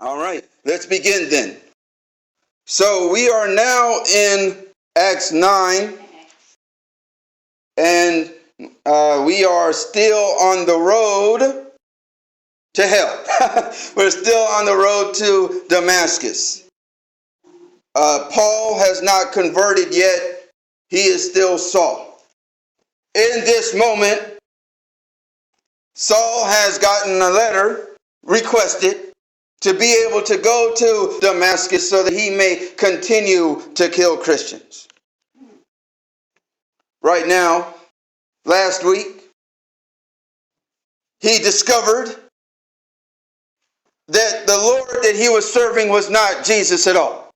All right, let's begin then. So we are now in Acts 9, and we are still on the road to hell. We're still on the road to Damascus. Paul has not converted yet. He is still Saul. In this moment, Saul has gotten a letter requested to be able to go to Damascus so that he may continue to kill Christians. Right now, last week, he discovered that the Lord that he was serving was not Jesus at all.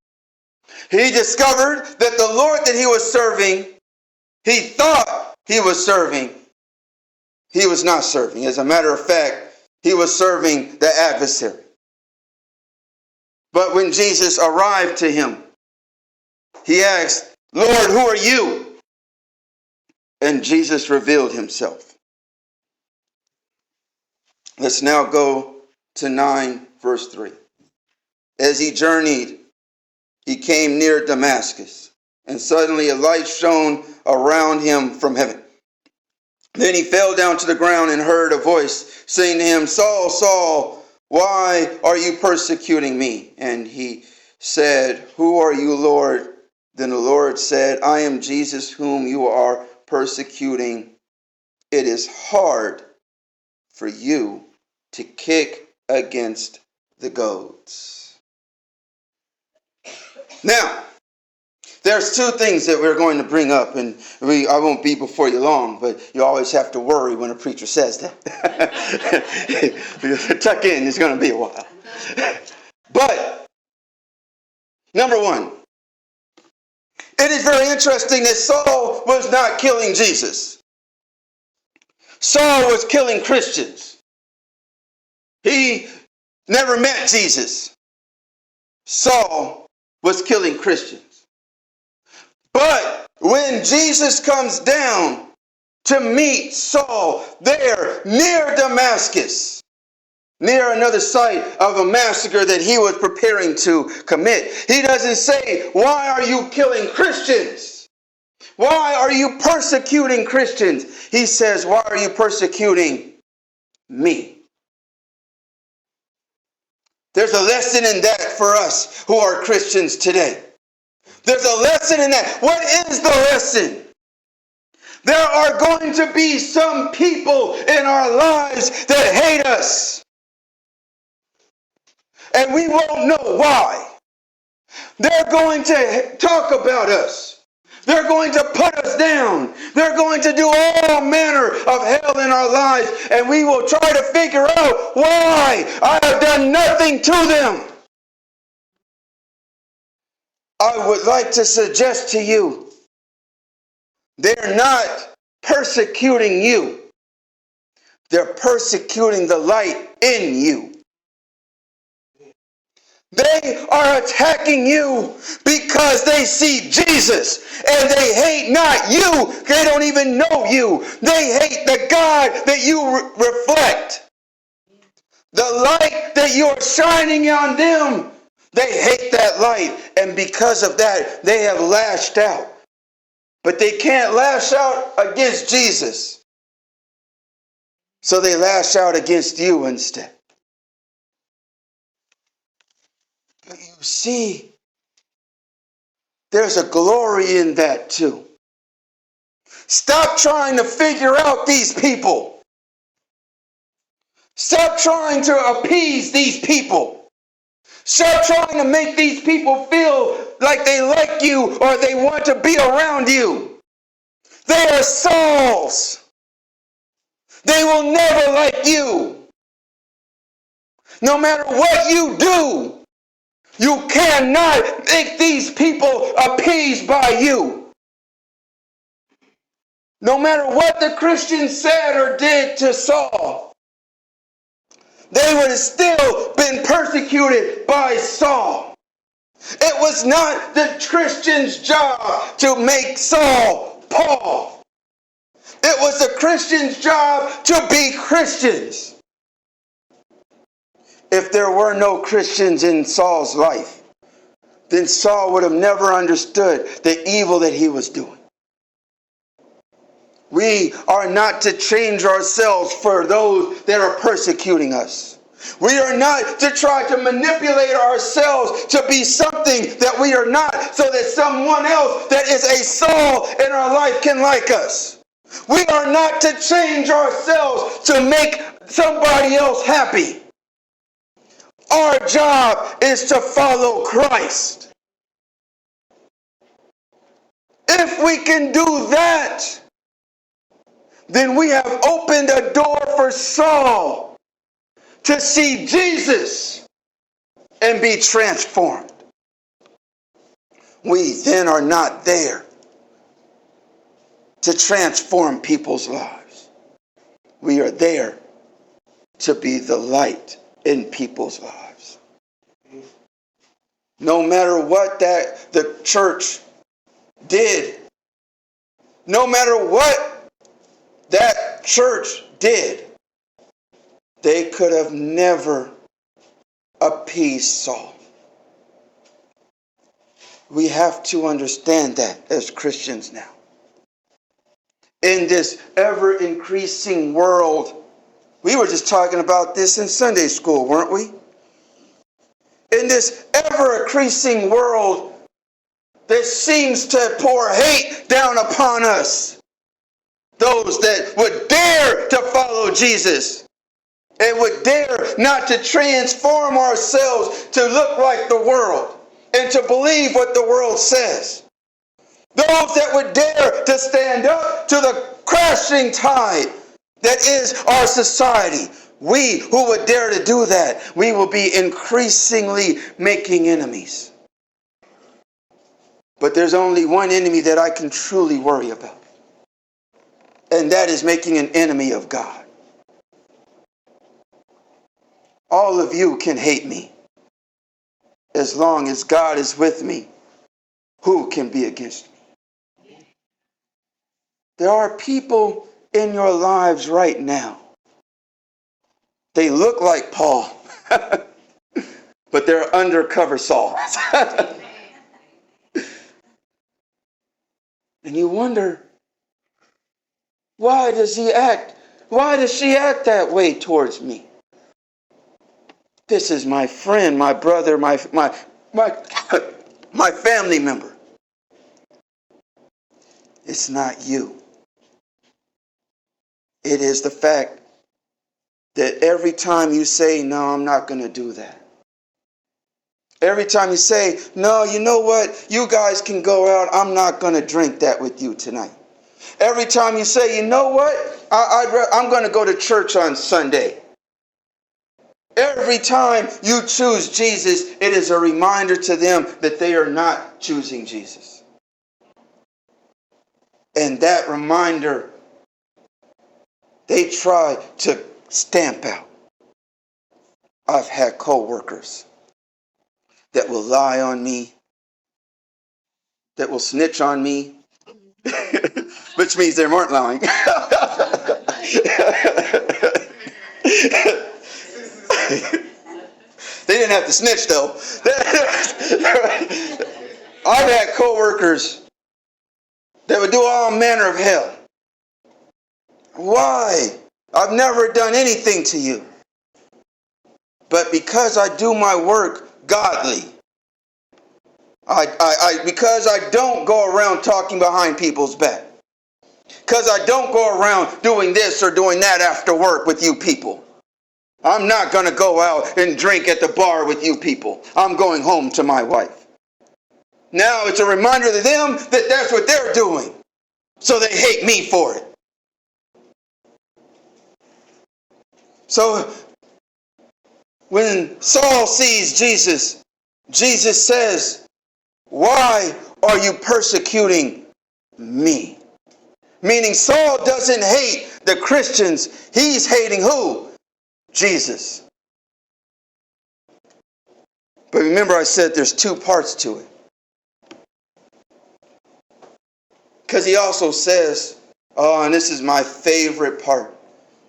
He discovered that the Lord that he was serving, he thought he was serving, he was not serving. As a matter of fact, he was serving the adversary. But when Jesus arrived to him, he asked, "Lord, who are you?" And Jesus revealed himself. Let's now go to 9, verse 3. As he journeyed, he came near Damascus, and suddenly a light shone around him from heaven. Then he fell down to the ground and heard a voice saying to him, "Saul, Saul, why are you persecuting me?" And he said, "Who are you, Lord?" Then the Lord said, "I am Jesus whom you are persecuting. It is hard for you to kick against the goads." Now, there's two things that we're going to bring up, and I won't be before you long, but you always have to worry when a preacher says that. Tuck in, it's going to be a while. But, number one, it is very interesting that Saul was not killing Jesus. Saul was killing Christians. He never met Jesus. Saul was killing Christians. But when Jesus comes down to meet Saul there near Damascus, near another site of a massacre that he was preparing to commit, he doesn't say, "Why are you killing Christians? Why are you persecuting Christians?" He says, "Why are you persecuting me?" There's a lesson in that for us who are Christians today. There's a lesson in that. What is the lesson? There are going to be some people in our lives that hate us. And we won't know why. They're going to talk about us. They're going to put us down. They're going to do all manner of hell in our lives. And we will try to figure out why. I have done nothing to them. I would like to suggest to you, they're not persecuting you. They're persecuting the light in you. They are attacking you because they see Jesus and they hate not you. They don't even know you. They hate the God that you reflect. The light that you're shining on them, they hate that light. And because of that, they have lashed out. But they can't lash out against Jesus. So they lash out against you instead. But you see, there's a glory in that too. Stop trying to figure out these people. Stop trying to appease these people. Stop trying to make these people feel like they like you or they want to be around you. They are Sauls. They will never like you. No matter what you do, you cannot make these people appeased by you. No matter what the Christians said or did to Saul, they would have still been persecuted by Saul. It was not the Christian's job to make Saul Paul. It was the Christian's job to be Christians. If there were no Christians in Saul's life, then Saul would have never understood the evil that he was doing. We are not to change ourselves for those that are persecuting us. We are not to try to manipulate ourselves to be something that we are not, so that someone else that is a Saul in our life can like us. We are not to change ourselves to make somebody else happy. Our job is to follow Christ. If we can do that, then we have opened a door for Saul to see Jesus and be transformed. We then are not there to transform people's lives. We are there to be the light in people's lives. No matter what that the church did, no matter what that church did, they could have never appeased Saul. We have to understand that as Christians now. In this ever-increasing world, we were just talking about this in Sunday school, weren't we? In this ever-increasing world that seems to pour hate down upon us, those that would dare to follow Jesus and would dare not to transform ourselves to look like the world and to believe what the world says. Those that would dare to stand up to the crashing tide that is our society. We who would dare to do that, we will be increasingly making enemies. But there's only one enemy that I can truly worry about. And that is making an enemy of God. All of you can hate me. As long as God is with me, who can be against me? There are people in your lives right now. They look like Paul, but they're undercover Sauls. And you wonder, why does she act that way towards me? This is my friend, my brother, my family member. It's not you. It is the fact that every time you say, no, I'm not going to do that. Every time you say, no, you know what? You guys can go out. I'm not going to drink that with you tonight. Every time you say, you know what? I'm going to go to church on Sunday. Every time you choose Jesus, it is a reminder to them that they are not choosing Jesus. And that reminder, they try to stamp out. I've had co-workers that will lie on me, that will snitch on me, which means they weren't lying. They didn't have to snitch though. I've had co-workers that would do all manner of hell. Why? I've never done anything to you. But because I do my work godly, because I don't go around talking behind people's back, because I don't go around doing this or doing that after work with you people. I'm not going to go out and drink at the bar with you people. I'm going home to my wife. Now it's a reminder to them that that's what they're doing. So they hate me for it. So when Saul sees Jesus, Jesus says, why are you persecuting me? Meaning Saul doesn't hate the Christians. He's hating who? Jesus. But remember I said there's two parts to it. Because he also says, oh, and this is my favorite part.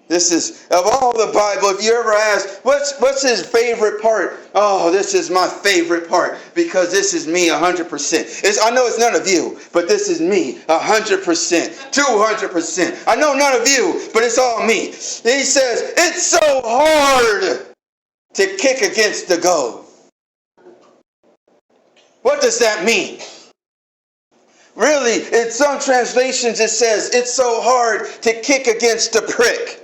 This is, of all the Bible, if you ever ask, what's his favorite part? Oh, this is my favorite part because this is me 100%. I know it's none of you, but this is me 100%, 200%. I know none of you, but it's all me. And he says, it's so hard to kick against the goad. What does that mean? Really, in some translations it says, it's so hard to kick against the prick.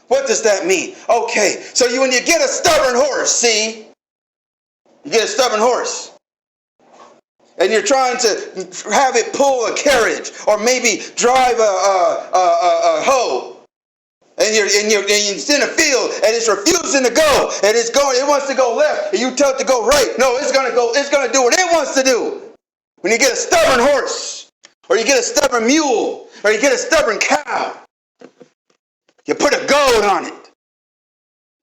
What does that mean? Okay, so when you get a stubborn horse, see? You get a stubborn horse. And you're trying to have it pull a carriage or maybe drive a hoe. And you're in a field and it's refusing to go. And it wants to go left. And you tell it to go right. No, it's gonna do what it wants to do. When you get a stubborn horse, or you get a stubborn mule, or you get a stubborn cow, you put a goad on it.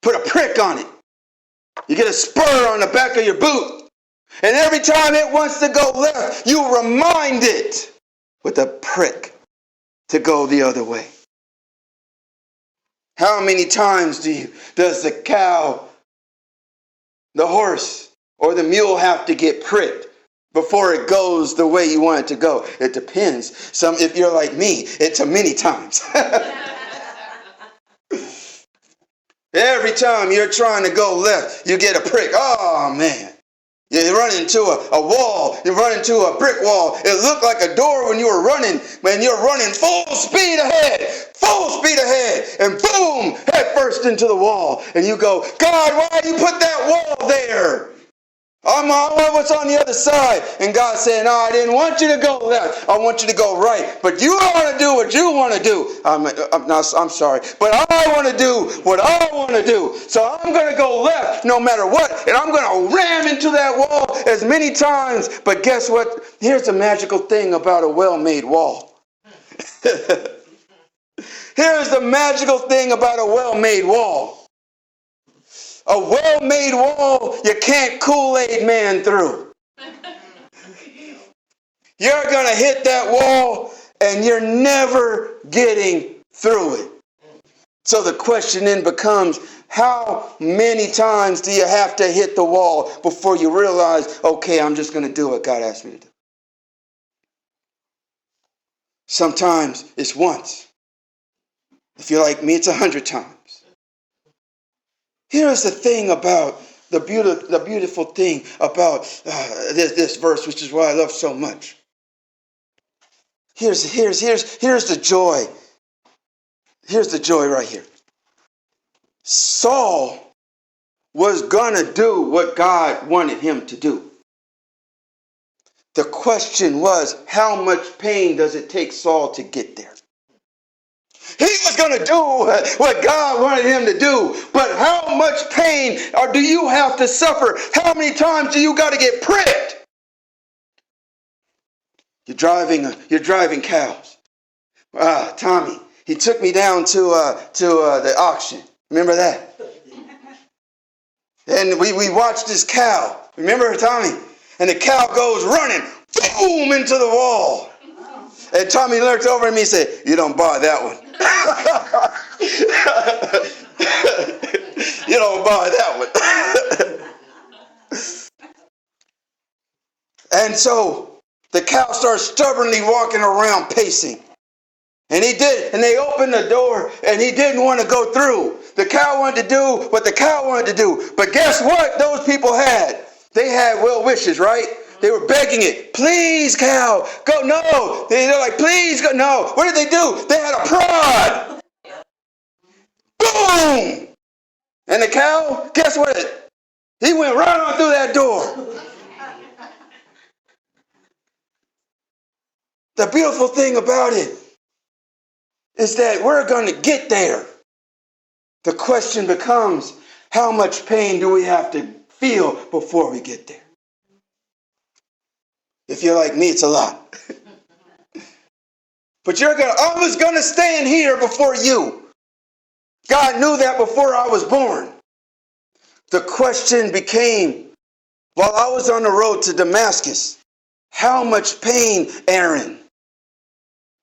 Put a prick on it. You get a spur on the back of your boot. And every time it wants to go left, you remind it with a prick to go the other way. How many times does the cow, the horse, or the mule have to get pricked before it goes the way you want it to go? It depends. If you're like me, it's many times. Every time you're trying to go left, you get a prick. Oh, man. You run into a wall. You run into a brick wall. It looked like a door when you were running. Man, you're running full speed ahead. Full speed ahead. And boom, head first into the wall. And you go, God, why did you put that wall there? I want what's on the other side. And God said, no, I didn't want you to go left. I want you to go right. But you want to do what you want to do. I'm sorry. But I want to do what I want to do. So I'm going to go left no matter what. And I'm going to ram into that wall as many times. But guess what? Here's the magical thing about a well-made wall. Here's the magical thing about a well-made wall. A well-made wall, you can't Kool-Aid man through. You're going to hit that wall and you're never getting through it. So the question then becomes, how many times do you have to hit the wall before you realize, okay, I'm just going to do what God asked me to do? Sometimes it's once. If you're like me, it's 100 times. Here's the thing about the beautiful thing about this verse, which is why I love so much. Here's the joy. Here's the joy right here. Saul was gonna do what God wanted him to do. The question was, how much pain does it take Saul to get there? He was going to do what God wanted him to do. But how much pain do you have to suffer? How many times do you got to get pricked? You're driving cows. Tommy, he took me down to the auction. Remember that? And we watched this cow. Remember, Tommy? And the cow goes running, boom, into the wall. And Tommy looked over at me and said, you don't buy that one. You don't buy that one. And so the cow starts stubbornly walking around pacing. And he did. And they opened the door and he didn't want to go through. The cow wanted to do what the cow wanted to do. But guess what those people had? They had well wishes, right? They were begging it. Please, cow, go. No. They're like, please, go. No. What did they do? They had a prod. Boom. And the cow, guess what? He went right on through that door. The beautiful thing about it is that we're going to get there. The question becomes, how much pain do we have to feel before we get there? If you're like me, it's a lot. But I was going to stand here before you. God knew that before I was born. The question became, While I was on the road to Damascus, how much pain, Aaron,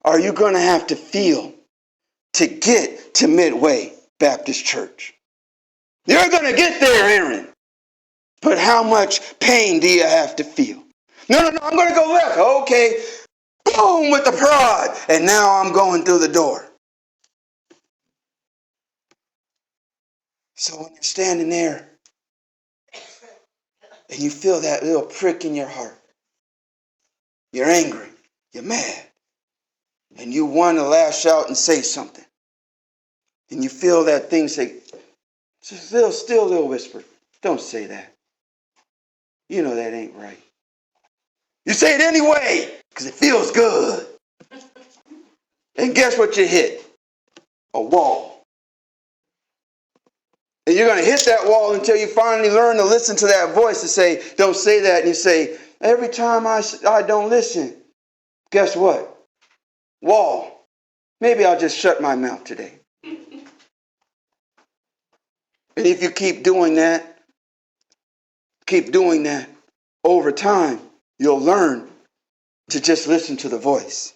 are you going to have to feel to get to Midway Baptist Church? You're going to get there, Aaron. But how much pain do you have to feel? No, I'm going to go left. Okay. Boom with the prod. And now I'm going through the door. So when you're standing there and you feel that little prick in your heart, you're angry, you're mad, and you want to lash out and say something. And you feel that thing say, still a little whisper, don't say that. You know that ain't right. You say it anyway, because it feels good. And guess what you hit? A wall. And you're going to hit that wall until you finally learn to listen to that voice to say, don't say that. And you say, every time I don't listen, guess what? Wall. Maybe I'll just shut my mouth today. And if you keep doing that over time, you'll learn to just listen to the voice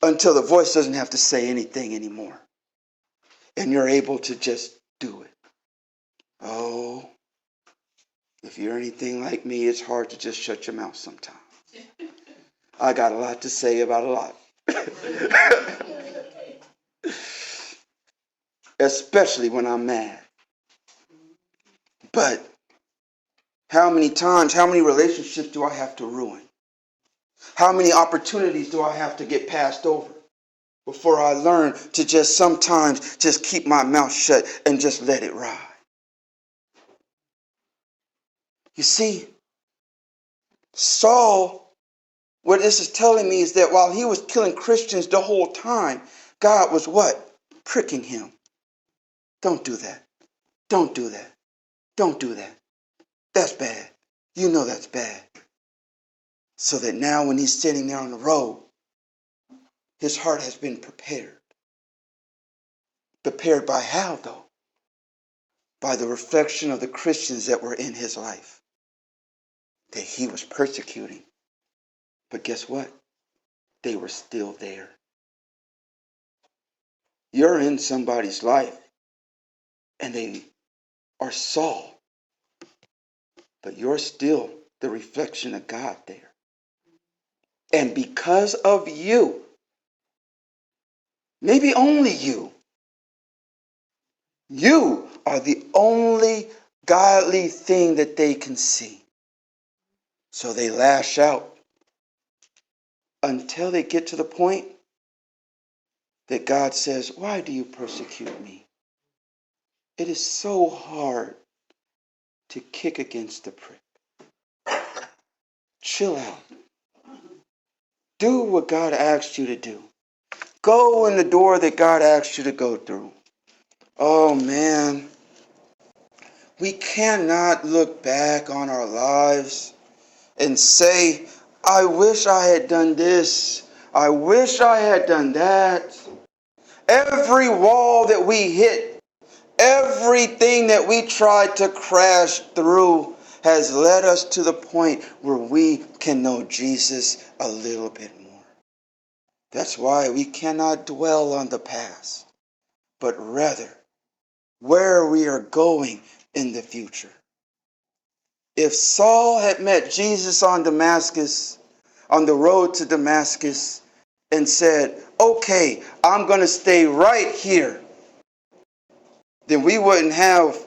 until the voice doesn't have to say anything anymore. And you're able to just do it. Oh, if you're anything like me, it's hard to just shut your mouth sometimes. I got a lot to say about a lot. Especially when I'm mad. But how many relationships do I have to ruin? How many opportunities do I have to get passed over before I learn to just sometimes just keep my mouth shut and just let it ride? You see, Saul, what this is telling me is that while he was killing Christians the whole time, God was what? Pricking him. Don't do that. Don't do that. Don't do that. That's bad. You know that's bad. So that now when he's sitting there on the road, his heart has been prepared. Prepared by how, though? By the reflection of the Christians that were in his life, that he was persecuting. But guess what? They were still there. You're in somebody's life, and they are Saul, but you're still the reflection of God there. And because of you, maybe only you are the only godly thing that they can see. So they lash out until they get to the point that God says, why do you persecute me? It is so hard to kick against the prick. Chill out. Do what God asked you to do. Go in the door that God asked you to go through. Oh man, we cannot look back on our lives and say, I wish I had done this. I wish I had done that. Every wall that we hit, everything that we tried to crash through has led us to the point where we can know Jesus a little bit more. That's why we cannot dwell on the past, but rather where we are going in the future. If Saul had met Jesus on Damascus, on the road to Damascus, and said, okay, I'm going to stay right here, then we wouldn't have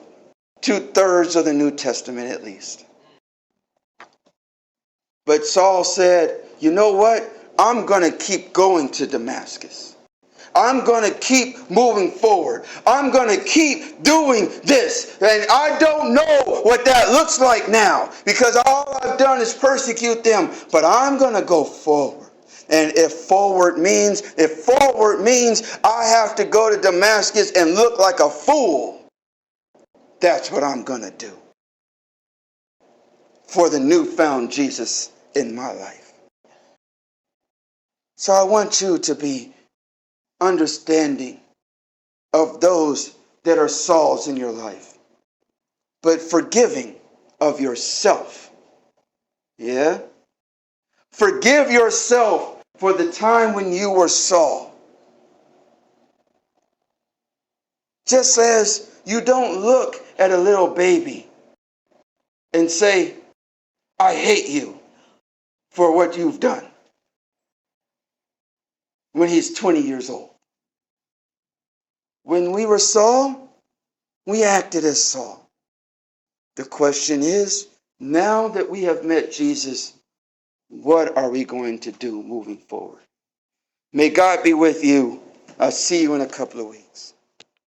2/3 of the New Testament at least. But Saul said, you know what? I'm going to keep going to Damascus. I'm going to keep moving forward. I'm going to keep doing this. And I don't know what that looks like now because all I've done is persecute them. But I'm going to go forward. And if forward means I have to go to Damascus and look like a fool, that's what I'm going to do for the newfound Jesus in my life. So I want you to be understanding of those that are Sauls in your life, but forgiving of yourself. Yeah? Forgive yourself for the time when you were Saul. Just as you don't look at a little baby and say, I hate you for what you've done, when he's 20 years old. When we were Saul, we acted as Saul. The question is, now that we have met Jesus, what are we going to do moving forward? May God be with you. I'll see you in a couple of weeks.